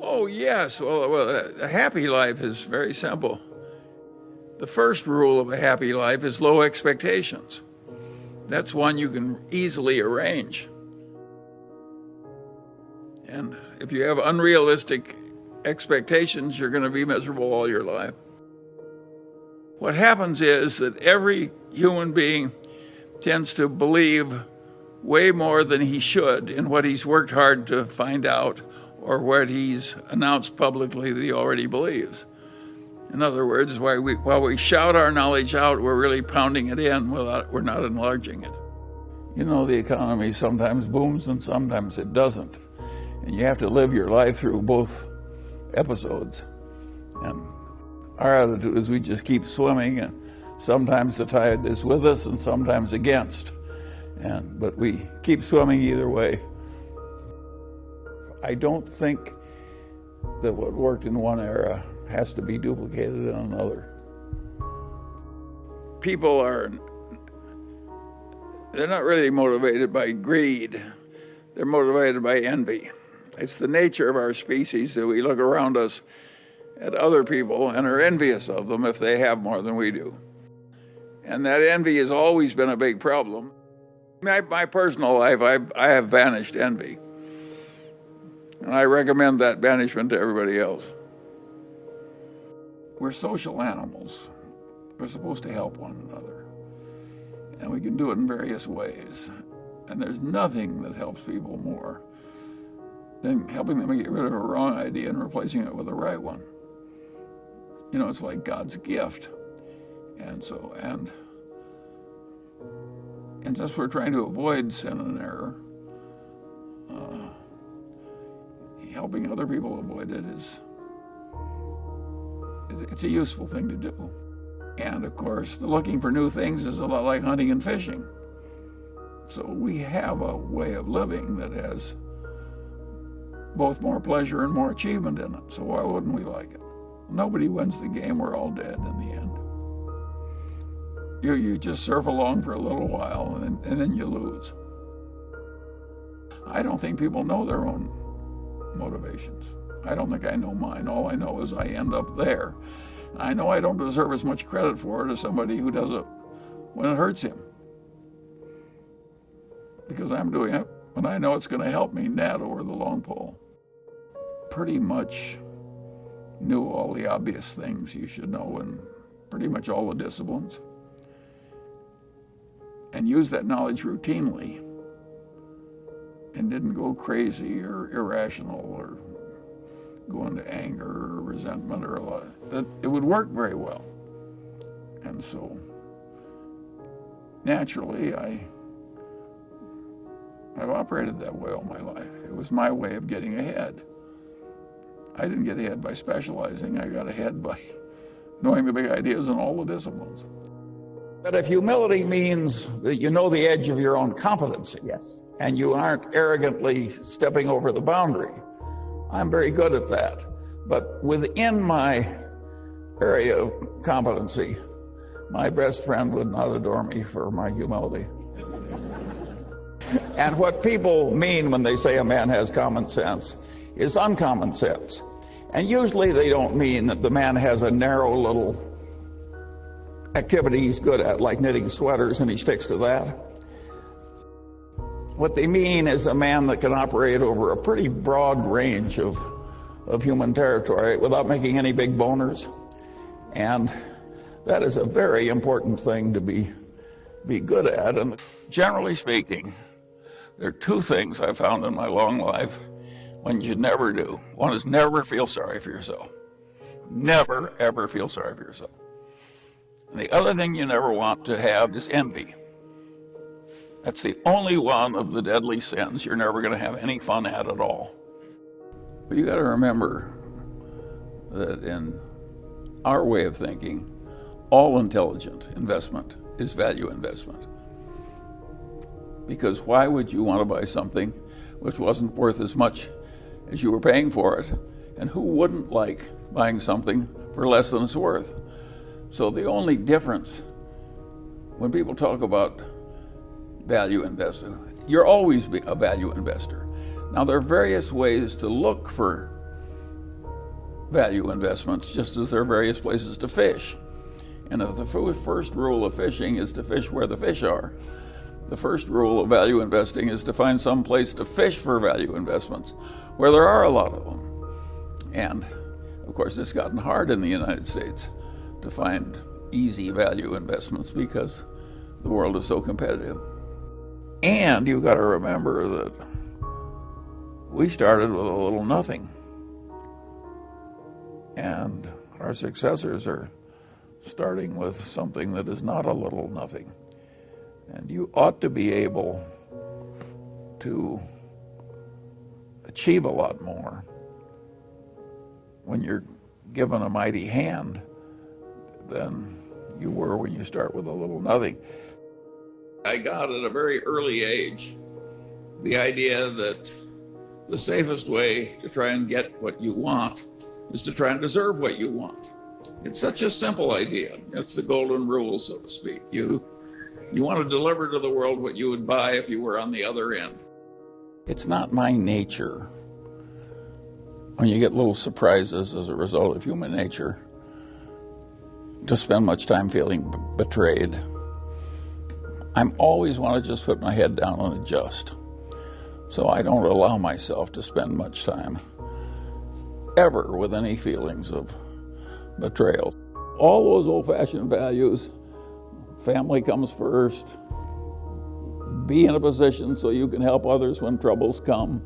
Oh, yes. Well, a happy life is very simple. The first rule of a happy life is low expectations. That's one you can easily arrange. And if you have unrealistic expectations, you're going to be miserable all your life. What happens is that every human being tends to believe way more than he should in what he's worked hard to find out or what he's announced publicly that he already believes. In other words, while we shout our knowledge out, we're really pounding it in, we're not enlarging it. You know, the economy sometimes booms and sometimes it doesn't. And you have to live your life through both episodes. And our attitude is we just keep swimming, and sometimes the tide is with us and sometimes against. But we keep swimming either way. I don't think that what worked in one era has to be duplicated in another. People they're not really motivated by greed. They're motivated by envy. It's the nature of our species that we look around us at other people and are envious of them if they have more than we do. And that envy has always been a big problem. In my personal life, I have banished envy. And I recommend that banishment to everybody else. We're social animals. We're supposed to help one another. And we can do it in various ways. And there's nothing that helps people more than helping them get rid of a wrong idea and replacing it with a right one. You know, it's like God's gift. And since we're trying to avoid sin and error, helping other people avoid it it's a useful thing to do. And of course, looking for new things is a lot like hunting and fishing. So we have a way of living that has both more pleasure and more achievement in it. So why wouldn't we like it? Nobody wins the game. We're all dead in the end. You just surf along for a little while and then you lose. I don't think people know their own motivations. I don't think I know mine. All I know is I end up there. I know I don't deserve as much credit for it as somebody who does it when it hurts him. Because I'm doing it when I know it's going to help me net over the long pole. Pretty much knew all the obvious things you should know in pretty much all the disciplines. And used that knowledge routinely and didn't go crazy or irrational or go into anger or resentment or a lot. That it would work very well. And so naturally I've operated that way all my life. It was my way of getting ahead. I didn't get ahead by specializing. I got ahead by knowing the big ideas in all the disciplines. But if humility means that you know the edge of your own competency, Yes. and you aren't arrogantly stepping over the boundary, I'm very good at that. But within my area of competency, my best friend would not adore me for my humility. And what people mean when they say a man has common sense is uncommon sense. And usually they don't mean that the man has a narrow little activity he's good at, like knitting sweaters, and he sticks to that. What they mean is a man that can operate over a pretty broad range of human territory without making any big boners. And that is a very important thing to be good at. And generally speaking, there are two things I've found in my long life one you should never do. One is never feel sorry for yourself. Never, ever feel sorry for yourself. And the other thing you never want to have is envy. That's the only one of the deadly sins you're never going to have any fun at all. But you got to remember that in our way of thinking, all intelligent investment is value investment. Because why would you want to buy something which wasn't worth as much as you were paying for it? And who wouldn't like buying something for less than it's worth? So the only difference when people talk about value investor, you're always a value investor. Now there are various ways to look for value investments, just as there are various places to fish. And if the first rule of fishing is to fish where the fish are, the first rule of value investing is to find some place to fish for value investments where there are a lot of them. And of course, it's gotten hard in the United States to find easy value investments because the world is so competitive. And you've got to remember that we started with a little nothing. And our successors are starting with something that is not a little nothing. And you ought to be able to achieve a lot more when you're given a mighty hand than you were when you start with a little nothing. I got at a very early age the idea that the safest way to try and get what you want is to try and deserve what you want. It's such a simple idea. It's the golden rule, so to speak. You want to deliver to the world what you would buy if you were on the other end. It's not my nature, when you get little surprises as a result of human nature, to spend much time feeling betrayed. I'm always want to just put my head down and adjust. So I don't allow myself to spend much time ever with any feelings of betrayal. All those old-fashioned values, family comes first, be in a position so you can help others when troubles come,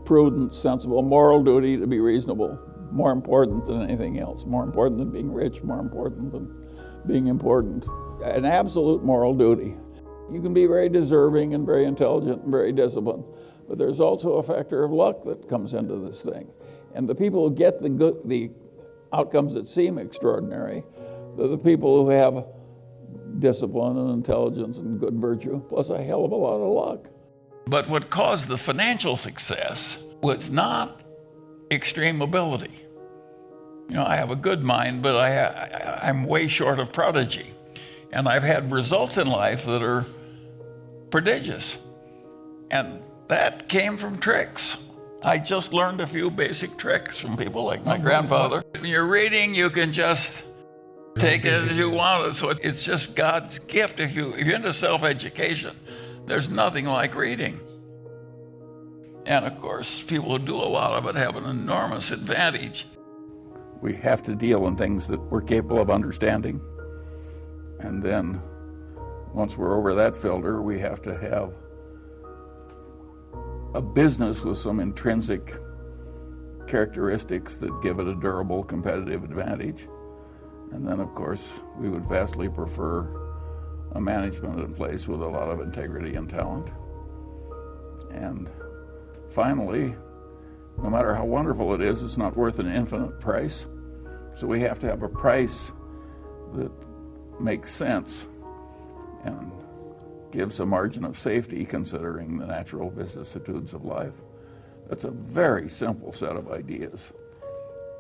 prudent, sensible, moral duty to be reasonable, more important than anything else, more important than being rich, more important than being important. An absolute moral duty. You can be very deserving and very intelligent and very disciplined, but there's also a factor of luck that comes into this thing. And the people who get the outcomes that seem extraordinary, they're the people who have discipline and intelligence and good virtue, plus a hell of a lot of luck. But what caused the financial success was not extreme ability. You know, I have a good mind, but I'm way short of prodigy. And I've had results in life that are prodigious. And that came from tricks. I just learned a few basic tricks from people like my grandfather. When you're reading, you can just take it as you want it. So it's just God's gift. If you're into self-education, there's nothing like reading. And of course, people who do a lot of it have an enormous advantage. We have to deal in things that we're capable of understanding. And then once we're over that filter, we have to have a business with some intrinsic characteristics that give it a durable competitive advantage. And then, of course, we would vastly prefer a management in place with a lot of integrity and talent. And finally, no matter how wonderful it is, it's not worth an infinite price. So we have to have a price that makes sense and gives a margin of safety considering the natural vicissitudes of life. That's a very simple set of ideas.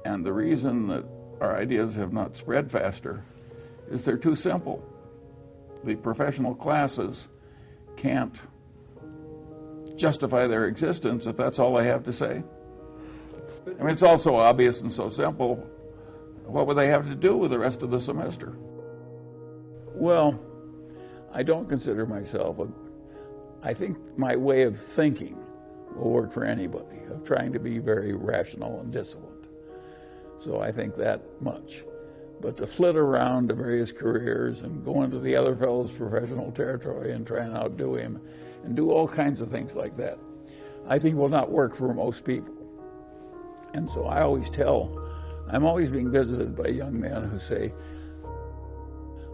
And the reason that our ideas have not spread faster is they're too simple. The professional classes can't justify their existence if that's all they have to say. I mean, it's all so obvious and so simple. What would they have to do with the rest of the semester? Well, I don't consider myself I think my way of thinking will work for anybody, of trying to be very rational and disciplined. So I think that much. But to flit around to various careers and go into the other fellow's professional territory and try and outdo him and do all kinds of things like that, I think will not work for most people. And so I always I'm always being visited by young men who say,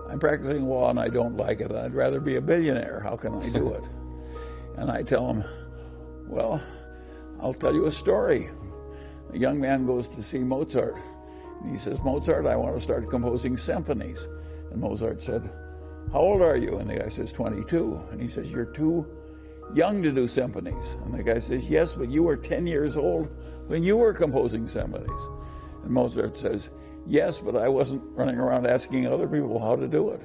I'm practicing law and I don't like it, and I'd rather be a billionaire. How can I do it? And I tell them, well, I'll tell you a story. A young man goes to see Mozart, and he says, Mozart, I want to start composing symphonies. And Mozart said, how old are you? And the guy says, 22. And he says, you're too young to do symphonies. And the guy says, yes, but you were 10 years old when you were composing symphonies. And Mozart says, yes, but I wasn't running around asking other people how to do it.